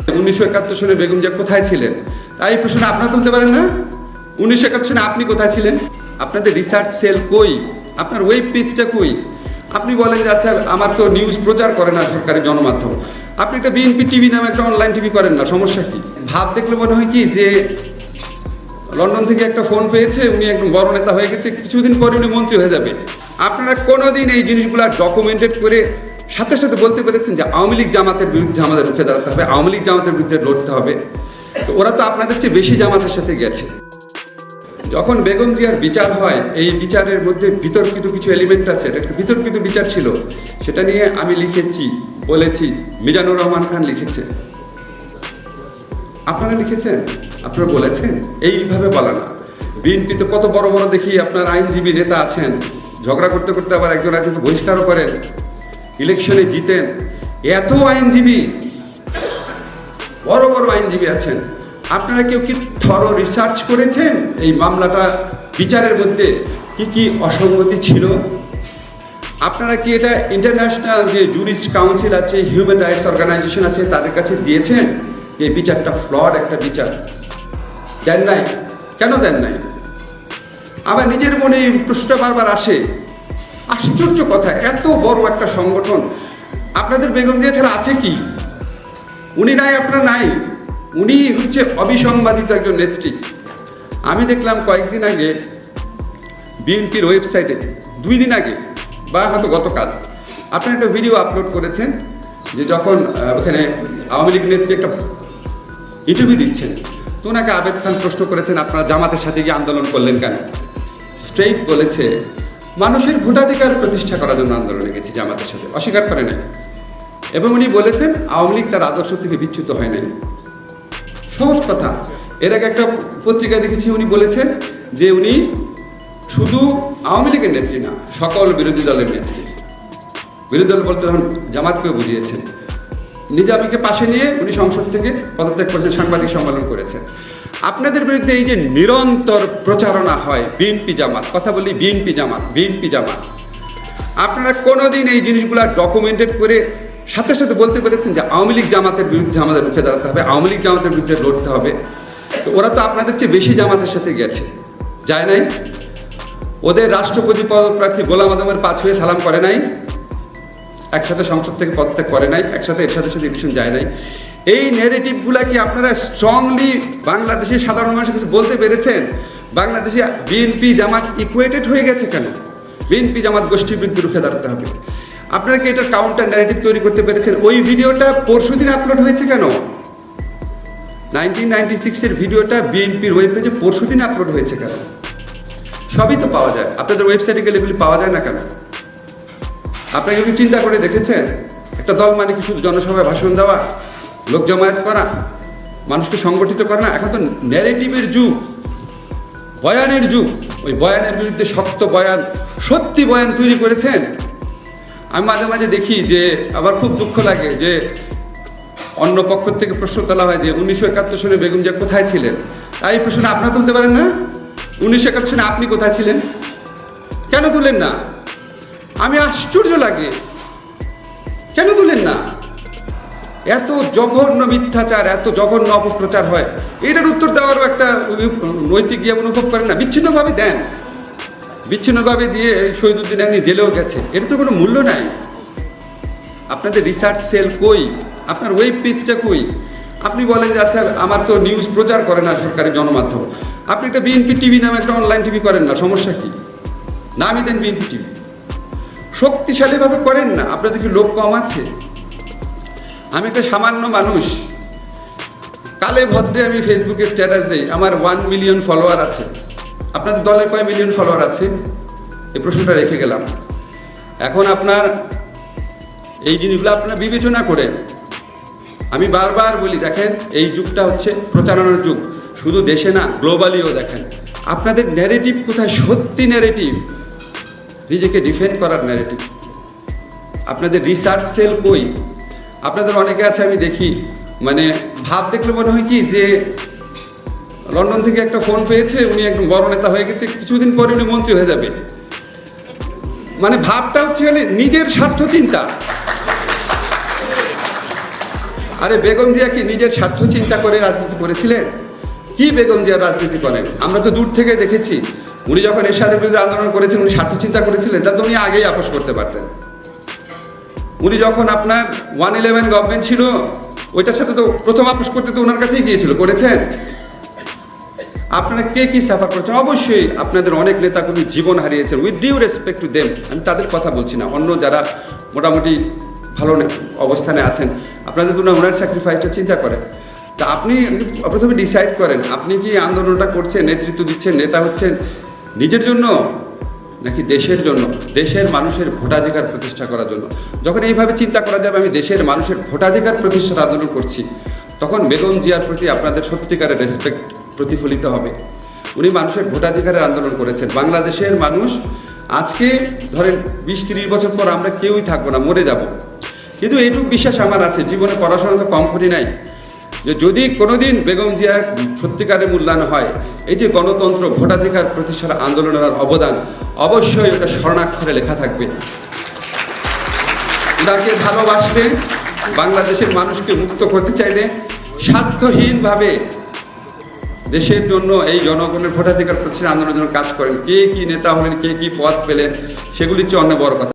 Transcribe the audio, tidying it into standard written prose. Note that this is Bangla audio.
1971 সনে বেগম জিয়া কোথায় ছিলেন, তাই এই প্রশ্ন আপনারা তুলতে পারেন না? 1971 সনে আপনি কোথায় ছিলেন? আপনাদের রিসার্চ সেল কই? আপনার ওয়েব পেজটা কই? আপনি বলেন যে আচ্ছা আমার তো নিউজ প্রচার করে না সরকারি গণমাধ্যম, আপনি একটা বিএনপি টিভি নামে একটা অনলাইন টিভি করেন না, সমস্যা কি? ভাব দেখলে মনে হয় কি যে লন্ডন থেকে একটা ফোন পেয়েছে, উনি একদম বড় নেতা হয়ে গেছে, কিছুদিন পরে উনি মন্ত্রী হয়ে যাবে। আপনারা কোনোদিন এই জিনিসগুলো ডকুমেন্টেড করে সাথে সাথে বলতে পেরেছেন যে আওয়ামী লীগ জামাতের বিরুদ্ধে আমাদের রুখে দাঁড়াতে হবে, আওয়ামী লীগ জামাতের বিরুদ্ধে লড়তে হবে? তো ওরা তো আপনাদের চেয়ে বেশি জামাতের সাথে গেছে। যখন বেগম জিয়ার বিচার হয়, এই বিচারের মধ্যে বিতর্কিত কিছু এলিমেন্ট আছে, একটা বিতর্কিত বিচার ছিল, সেটা নিয়ে আমি লিখেছি, বলেছি, মিজানুর রহমান খান লিখেছে, আপনারা লিখেছেন, আপনারা বলেছেন। এইভাবে বলা না। বিএনপি তো কত বড় বড় দেখি আপনার আইনজীবী নেতা আছেন, ঝগড়া করতে করতে আবার একজন একজনকে বহিষ্কারও করেন, ইলেকশনে জিতেন। এত আইনজীবী, বড় বড় আইনজীবী আছেন, আপনারা কেউ কি থরো রিসার্চ করেছেন এই মামলাটা বিচারের মধ্যে কি কি অসঙ্গতি ছিল? আপনারা কি এটা ইন্টারন্যাশনাল যে জুরিস্ট কাউন্সিল আছে, হিউম্যান রাইটস অর্গানাইজেশন আছে, তাদের কাছে দিয়েছেন যে বিচারটা ফ্লড একটা বিচার? দেন নাই। কেন দেন নাই? আবার নিজের মনে প্রশ্নটা বারবার আসে। আশ্চর্য কথা, এত বড় একটা সংগঠন, আপনাদের বেগম জিয়া ছাড়া আছে কি? উনি নাই, আপনারা নাই। উনি হচ্ছে অবিসংবাদিত একজন নেত্রী। আমি দেখলাম কয়েকদিন আগে বিএনপির ওয়েবসাইটে, 2 দিন আগে বা হয়তো গতকাল, আপনি একটা ভিডিও আপলোড করেছেন যে যখন ওখানে আওয়ামী লীগ নেত্রী একটা ইন্টারভিউ দিচ্ছেন, তো ওনাকে আবেদ খান প্রশ্ন করেছেন আপনারা জামাতের সাথে গিয়ে আন্দোলন করলেন কেন? স্ট্রেইট বলেছে মানুষের ভোটাধিকার প্রতিষ্ঠা করার জন্য আন্দোলনে গেছি জামাতের সাথে, অস্বীকার করে নাই। এবং উনি বলেছেন আওয়ামী লীগ তার আদর্শ থেকে বিচ্যুত হয় নাই। সহজ কথা। এর আগে একটা পত্রিকায় দেখেছি উনি বলেছেন যে উনি শুধু আওয়ামী লীগের নেত্রী না, সকল বিরোধী দলের নেত্রী। বিরোধী দল বলতে তখন জামাতকেও বুঝিয়েছেন। নিজামীকে পাশে নিয়ে উনি সংসদ থেকে পদত্যাগ করেছেন, সাংবাদিক সম্মেলন করেছেন। আপনাদের বিরুদ্ধে এই যে নিরন্তর প্রচারণা হয় বিএনপি জামাত, কথা বলি বিএনপি জামাত, বিএনপি জামাত, আপনারা কোনোদিন এই জিনিসগুলো ডকুমেন্টেড করে সাথে সাথে বলতে পেরেছেন যে আওয়ামী লীগ জামাতের বিরুদ্ধে আমাদের রুখে দাঁড়াতে হবে, আওয়ামী লীগ জামাতের বিরুদ্ধে লড়তে হবে? তো ওরা তো আপনাদের চেয়ে বেশি জামাতের সাথে গেছে, যায় নাই? ওদের রাষ্ট্রপতি পদপ্রার্থী গোলাম আজমের 5 হয়ে সালাম করে নাই, একসাথে সংসদ থেকে পদত্যাগ করে নাই, একসাথে এর সাথে সাথে ইলেকশন যায় নাই। এই ন্যারেটিভগুলা কি আপনারা স্ট্রংলি বাংলাদেশের সাধারণ মানুষের কাছে বলতে পেরেছেন? বাংলাদেশে বিএনপি জামাত ইকুয়েটেড হয়ে গেছে কেন? বিএনপি জামাত গোষ্ঠীর বিরুদ্ধে রুখে দাঁড়াতে হবে। আপনারা কি এটা কাউন্টার ন্যারেটিভ তৈরি করতে পেরেছেন? ওই ভিডিওটা পরশুদিন আপলোড হয়েছে কেন? 1996-এর ভিডিওটা বিএনপির ওয়েব পেজে পরশুদিন আপলোড হয়েছে কেন? সবই তো পাওয়া যায়, আপনাদের ওয়েবসাইটে গেলে এগুলি পাওয়া যায় না কেন? আপনারা কি চিন্তা করে দেখেছেন? একটা দল মানে কি শুধু জনসভায় ভাষণ দেওয়া, লোক জমায়েত করা, মানুষকে সংগঠিত করা না? এখন তো ন্যারেটিভের যুগ, বয়ানের যুগ। ওই বয়ানের বিরুদ্ধে শক্ত বয়ান, সত্যি বয়ান তৈরি করেছেন। আমি মাঝে মাঝে দেখি যে আবার খুব দুঃখ লাগে যে অন্য পক্ষ থেকে প্রশ্ন তোলা হয় যে 1971 সনে বেগম জিয়া কোথায় ছিলেন, তাই এই প্রশ্ন আপনারা তুলতে পারেন না? 1971 সনে আপনি কোথায় ছিলেন? কেন তুলেন না? আমি আশ্চর্য লাগে, কেন তুলেন না? এত জঘন্য মিথ্যাচার, এত জঘন্য অপপ্রচার হয়, এটার উত্তর দেওয়ারও একটা নৈতিক ইয়ে অনুভব করেন না? বিচ্ছিন্নভাবে দেন, বিচ্ছিন্নভাবে দিয়ে শহীদুদ্দিন এমনি জেলেও গেছে, এটা তো কোনো মূল্য নাই। আপনাদের রিসার্চ সেল কই? আপনার ওয়েব পেজটা কই? আপনি বলেন যে আচ্ছা আমার তো নিউজ প্রচার করে না সরকারি গণমাধ্যম, আপনি একটা বিএনপি টিভি নামে একটা অনলাইন টিভি করেন না, সমস্যা কি? নামই দেন বিএনপি টিভি, শক্তিশালীভাবে করেন না। আপনাদের কি লোক কম আছে? আমি একটা সামান্য মানুষ, কালে ভদ্রে আমি ফেসবুকে স্ট্যাটাস দিই, আমার 1 মিলিয়ন ফলোয়ার আছে। আপনাদের দলের কয় মিলিয়ন ফলোয়ার আছে? এই প্রশ্নটা রেখে গেলাম। এখন আপনার এই জিনিসগুলো আপনারা বিবেচনা করেন। আমি বারবার বলি দেখেন, এই যুগটা হচ্ছে প্রচারণার যুগ, শুধু দেশে না গ্লোবালিও। দেখেন আপনাদের ন্যারেটিভ কোথায়? সত্যি ন্যারেটিভ, নিজেকে ডিফেন্ড করার ন্যারেটিভ। আপনাদের রিসার্চ সেল কই? আপনাদের অনেকে আছে আমি দেখি, মানে ভাব দেখলে মনে হয় কি যে লন্ডন থেকে একটা ফোন পেয়েছে, উনি একদম বড় নেতা হয়ে গেছে, কিছুদিন পরে উনি মন্ত্রী হয়ে যাবে। মানে ভাবটা হচ্ছে নিজের স্বার্থ চিন্তা। আরে বেগম জিয়া কি নিজের স্বার্থ চিন্তা করে রাজনীতি করেছিলেন? কি বেগম জিয়া রাজনীতি করেন? আমরা তো দূর থেকে দেখেছি। উনি যখন এরশাদের বিরুদ্ধে আন্দোলন করেছেন, উনি স্বার্থ চিন্তা করেছিলেন? তা তো উনি আগেই আপোষ করতে পারতেন। উনি যখন আপনার 111 গভর্নমেন্ট ছিল, ওইটার সাথে তো প্রথম আপোষ করতে তো ওনার কাছেই গিয়েছিল, করেছেন? আপনারা কে কি সাফার করেছেন? অবশ্যই আপনাদের অনেক নেতাকর্মী জীবন হারিয়েছেন, with due respect to them. আমি তাদের কথা বলছি না, অন্য যারা মোটামুটি ভালো অবস্থানে আছেন, আপনাদের তো ওনার স্যাক্রিফাইসটা চিন্তা করেন। তা আপনি প্রথমে ডিসাইড করেন, আপনি কি আন্দোলনটা করছেন, নেতৃত্ব দিচ্ছেন, নেতা হচ্ছেন নিজের জন্য নাকি দেশের জন্য, দেশের মানুষের ভোটাধিকার প্রতিষ্ঠা করার জন্য? যখন এইভাবে চিন্তা করা যাবে আমি দেশের মানুষের ভোটাধিকার প্রতিষ্ঠার আন্দোলন করছি, তখন বেগম জিয়ার প্রতি আপনাদের সত্যিকারের রেসপেক্ট প্রতিফলিত হবে। উনি মানুষের ভোটাধিকারের আন্দোলন করেছেন। বাংলাদেশের মানুষ আজকে ধরেন 20-30 বছর পর আমরা কেউই থাকবো না, মরে যাব, কিন্তু এইটুকু বিশ্বাস আমার আছে, জীবনে পড়াশোনা তো কম করি নাই, যে যদি কোনোদিন বেগম জিয়ার সত্যিকারের মূল্যায়ন হয়, এই যে গণতন্ত্র ভোটাধিকার প্রতিষ্ঠার আন্দোলনের অবদান অবশ্যই ওটা স্বর্ণাক্ষরে লেখা থাকবে। ওনাকে ভালোবাসলে, বাংলাদেশের মানুষকে মুক্ত করতে চাইলে স্বার্থহীনভাবে দেশের জন্য এই জনগণের ভোটাধিকার প্রতিষ্ঠার আন্দোলনের জন্য কাজ করেন। কে কি নেতা হলেন, কে কি পদ পেলেন, সেগুলির চেয়ে অন্য বড় কথা।